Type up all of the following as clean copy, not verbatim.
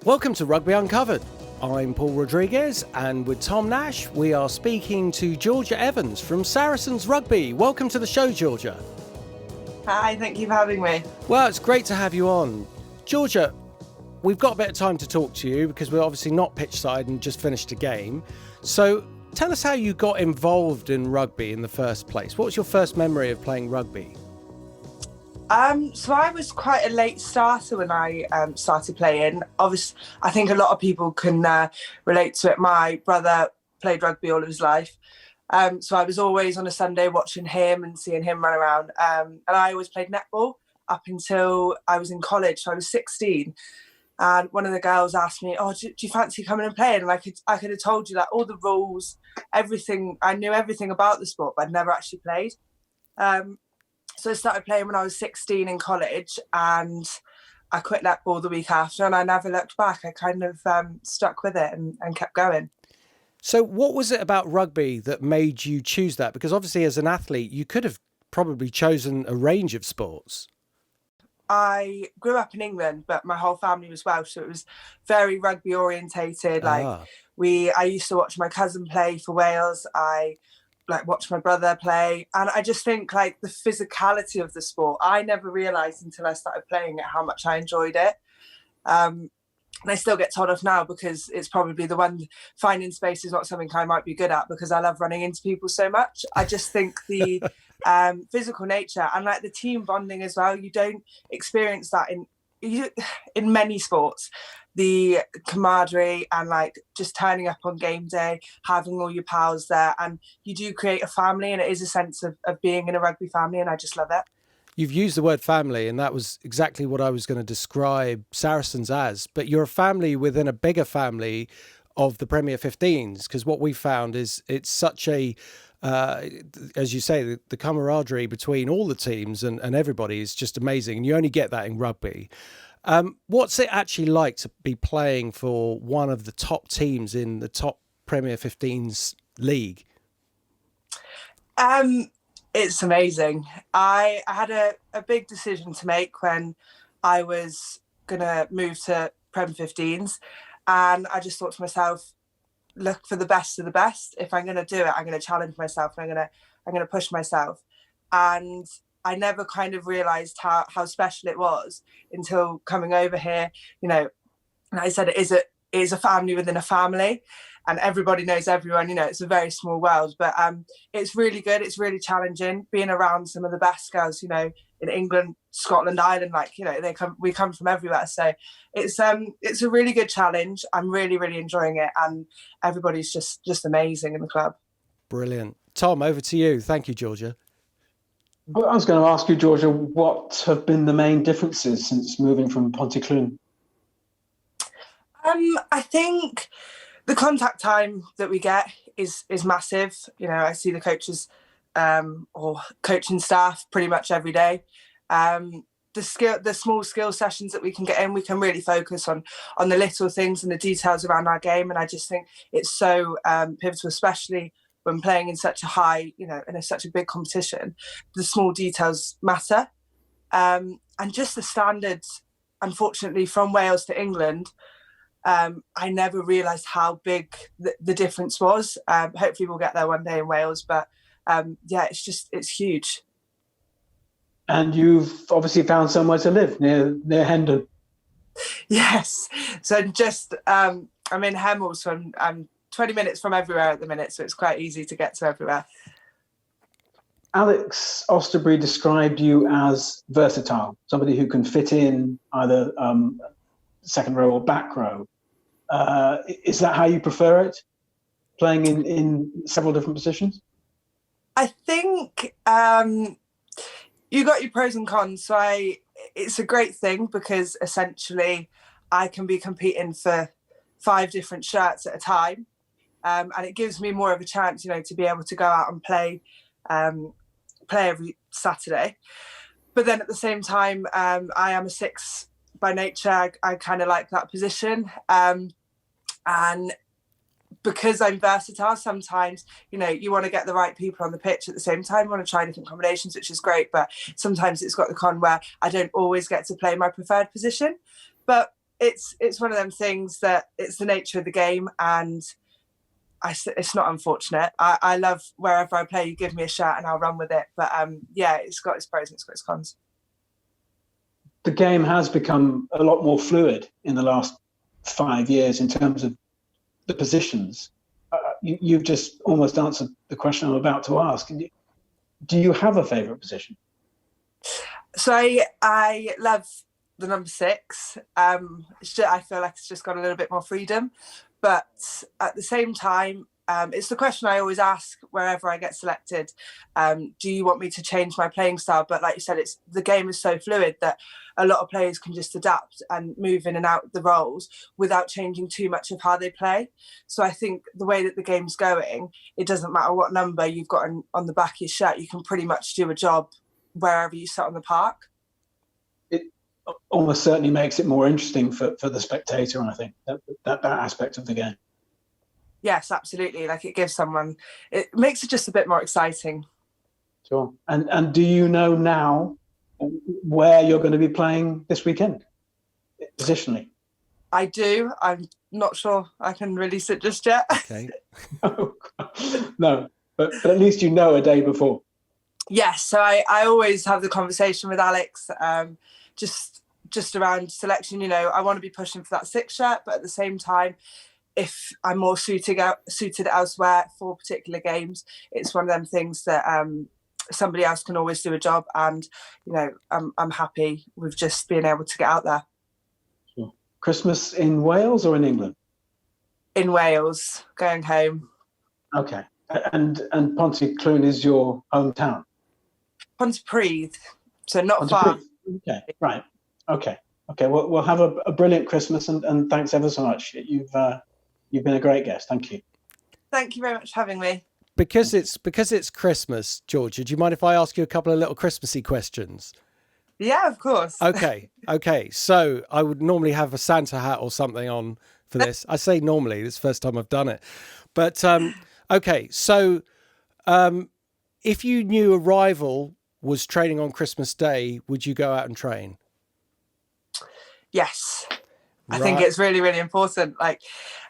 Welcome to Rugby Uncovered. I'm Paul Rodriguez, and with Tom Nash, we are speaking to Georgia Evans from Saracens Rugby. Welcome to the show, Georgia. Hi, thank you for having me. Well, it's great to have you on. Georgia, we've got a bit of time to talk to you because we're obviously not pitch side and just finished a game. So tell us how you got involved in rugby in the first place. What was your first memory of playing rugby? So I was quite a late starter when I started playing. Obviously, I think a lot of people can relate to it. My brother played rugby all of his life. So I was always on a Sunday watching him and seeing him run around. And I always played netball up until I was in college. So I was 16. And one of the girls asked me, do you fancy coming and playing? And I could have told you that all the rules, everything. I knew everything about the sport, but I'd never actually played. So I started playing when I was 16 in college, and I quit netball the week after, and I never looked back. I kind of stuck with it and kept going. So what was it about rugby that made you choose that? Because obviously as an athlete, you could have probably chosen a range of sports. I grew up in England, but my whole family was Welsh, so it was very rugby orientated. I used to watch my cousin play for Wales. I watch my brother play, and I just think the physicality of the sport, I never realized until I started playing it how much I enjoyed it. And I still get told off now because it's probably the one. Finding space is not something I might be good at because I love running into people so much. I just think the physical nature and the team bonding as well, you don't experience that in many sports. The camaraderie and just turning up on game day, having all your pals there, and you do create a family, and it is a sense of being in a rugby family, and I just love it. You've used the word family, and that was exactly what I was going to describe Saracens as, but you're a family within a bigger family of the Premier 15s, because what we found is it's such a as you say, the camaraderie between all the teams and everybody is just amazing, and you only get that in rugby. What's it actually like to be playing for one of the top teams in the top Premier 15s league? It's amazing. I had a big decision to make when I was going to move to Prem 15s. And I just thought to myself, look for the best of the best. If I'm going to do it, I'm going to challenge myself, and I'm going to push myself. And I never kind of realized how special it was until coming over here. And I said, it is a family within a family, and everybody knows everyone. It's a very small world, but it's really good. It's really challenging being around some of the best girls, in England, Scotland, Ireland, we come from everywhere. So it's a really good challenge. I'm really, really enjoying it, and everybody's just amazing in the club. Brilliant. Tom, over to you. Thank you, Georgia. I was going to ask you, Georgia, what have been the main differences since moving from Pontyclun? I think the contact time that we get is massive. I see the coaches or coaching staff pretty much every day. The small skill sessions that we can get in, we can really focus on the little things and the details around our game. And I just think it's so pivotal, especially when playing in such a high, in such a big competition. The small details matter. And just the standards, unfortunately, from Wales to England, I never realised how big the difference was. Hopefully we'll get there one day in Wales, but it's huge. And you've obviously found somewhere to live near Hendon. Yes. So just I'm in Hemel, so I'm 20 minutes from everywhere at the minute, so it's quite easy to get to everywhere. Alex Osterbury described you as versatile, somebody who can fit in either second row or back row. Is that how you prefer it, playing in several different positions? I think you got your pros and cons. So it's a great thing because essentially I can be competing for 5 different shirts at a time. And it gives me more of a chance, to be able to go out and play every Saturday. But then at the same time, I am a 6 by nature. I kind of like that position. And because I'm versatile, sometimes, you want to get the right people on the pitch at the same time. You want to try different combinations, which is great. But sometimes it's got the con where I don't always get to play my preferred position. But it's one of them things that it's the nature of the game, and it's not unfortunate. I love wherever I play, you give me a shout and I'll run with it. But yeah, it's got its pros and it's got its cons. The game has become a lot more fluid in the last 5 years in terms of the positions. You've just almost answered the question I'm about to ask. Do you have a favourite position? So I love the number 6. I feel like it's just got a little bit more freedom. But at the same time, it's the question I always ask wherever I get selected. Do you want me to change my playing style? But like you said, the game is so fluid that a lot of players can just adapt and move in and out the roles without changing too much of how they play. So I think the way that the game's going, it doesn't matter what number you've got on the back of your shirt, you can pretty much do a job wherever you sit on the park. It almost certainly makes it more interesting for the spectator, and I think that aspect of the game. Yes, absolutely. Like it makes it just a bit more exciting. Sure. And do you know now where you're going to be playing this weekend, positionally? I do. I'm not sure I can release it just yet. Okay. No, but at least you know a day before. Yes, so I always have the conversation with Alex, just around selection. I want to be pushing for that 6 shirt, but at the same time, if I'm more suited elsewhere for particular games, it's one of them things that somebody else can always do a job, and I'm happy with just being able to get out there. Sure. Christmas in Wales or in England? In Wales, going home. Okay, and Pontyclun is your hometown? Pontypridd, so not far. Okay, right. Okay. Well, we'll have a brilliant Christmas, and thanks ever so much. You've been a great guest. Thank you. Thank you very much for having me. Because it's Christmas, Georgia, do you mind if I ask you a couple of little Christmassy questions? Yeah, of course. Okay. So I would normally have a Santa hat or something on for this. I say normally, it's the first time I've done it. But okay, so if you knew a rival was training on Christmas Day, would you go out and train? Yes. Right. I think it's really, really important. Like,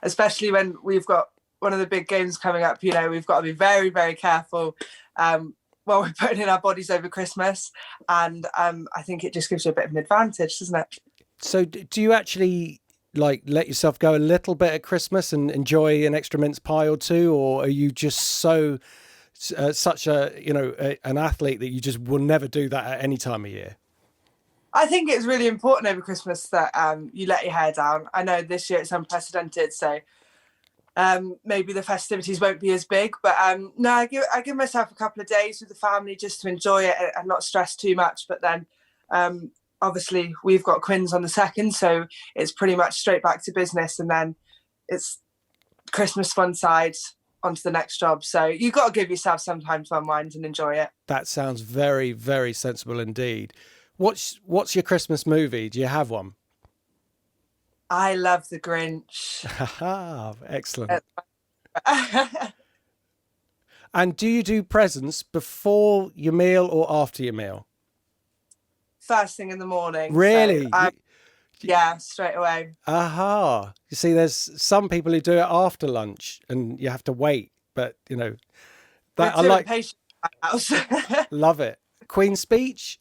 especially when we've got one of the big games coming up, we've got to be very, very careful while we're putting in our bodies over Christmas. And I think it just gives you a bit of an advantage, doesn't it? So do you actually let yourself go a little bit at Christmas and enjoy an extra mince pie or two? Or are you just such an athlete that you just will never do that at any time of year? I think it's really important over Christmas that you let your hair down. I know this year it's unprecedented, so maybe the festivities won't be as big. But no, I give myself a couple of days with the family just to enjoy it and not stress too much. But then obviously we've got Quins on the 2nd, so it's pretty much straight back to business. And then it's Christmas one side, onto the next job. So you've got to give yourself some time to unwind and enjoy it. That sounds very, very sensible indeed. What's your Christmas movie? Do you have one? I love The Grinch. Excellent. And do you do presents before your meal or after your meal? First thing in the morning. Really? So yeah, straight away. Aha. You see, there's some people who do it after lunch and you have to wait. But, that I like. Love it. Queen's speech?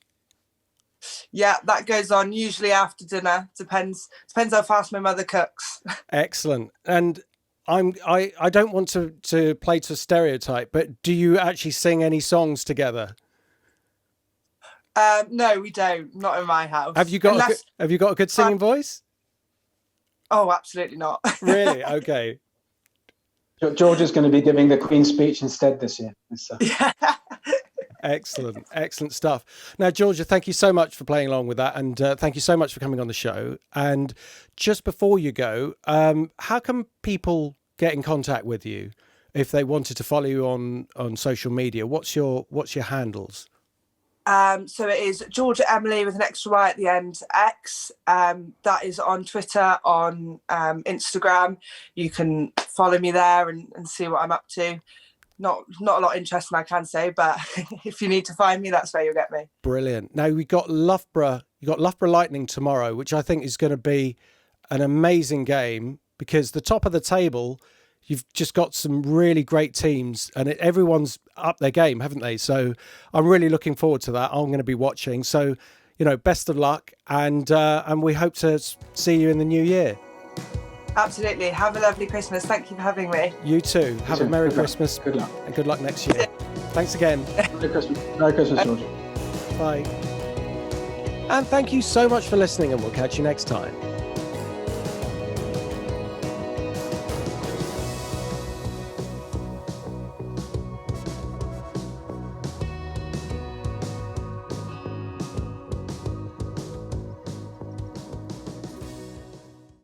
Yeah, that goes on usually after dinner. Depends how fast my mother cooks. Excellent. And I don't want to play to a stereotype, but do you actually sing any songs together? No, we don't. Not in my house. Have you got a good singing voice? Oh, absolutely not. Really? Okay. George is going to be giving the Queen's speech instead this year. Yeah. Excellent stuff. Now, Georgia, thank you so much for playing along with that, and thank you so much for coming on the show. And just before you go, how can people get in contact with you if they wanted to follow you on social media? What's your handles? So it is Georgia Emily with an extra Y at the end, X. That is on Twitter, on Instagram. You can follow me there and see what I'm up to. Not a lot interesting, I can say, but if you need to find me, that's where you'll get me. Brilliant. Now we got Loughborough. You got Loughborough Lightning tomorrow, which I think is going to be an amazing game, because the top of the table, you've just got some really great teams, and everyone's up their game, haven't they? So I'm really looking forward to that. I'm going to be watching. So, best of luck, and we hope to see you in the new year. Absolutely. Have a lovely Christmas. Thank you for having me. You too. Have a Merry Christmas. Good luck. And good luck next year. Thanks again. Merry Christmas. Merry Christmas, George. Bye. And thank you so much for listening, and we'll catch you next time.